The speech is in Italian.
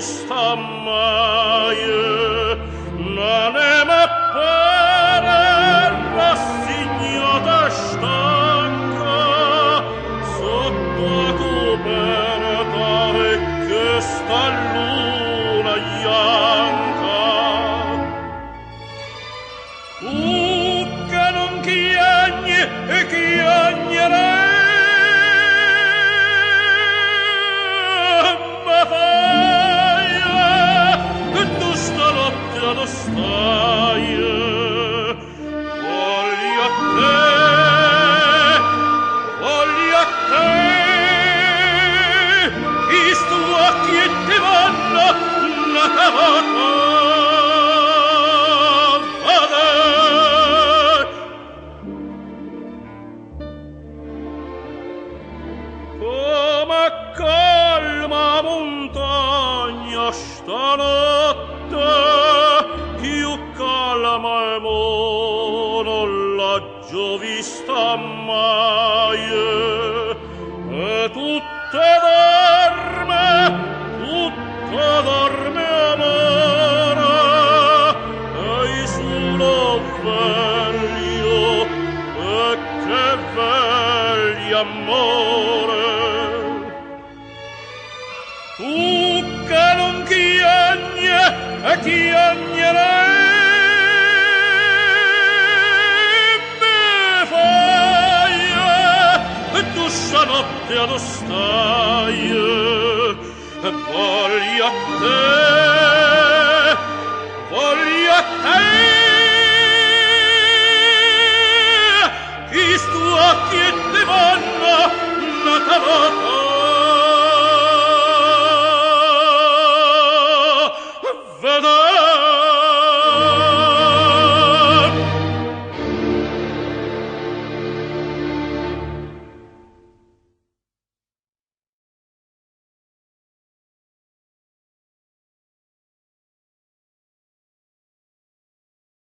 vista mai, non è m'appare rassegnata stanca sotto coperta e che sta luna bianca. Che non chiagni e chiagnerei, lo stai, voglio a te, i stuocchi e te vanno una cavata, vade. Come calma montagna stanotte, calma e non l'ho vista mai, e tutto dorme amore, e solo veglio, e che vegli amore. Tu che non chiagni e chiagnerai, notte allo stai, voglio a te, i stuocchi e te vanno una cavata.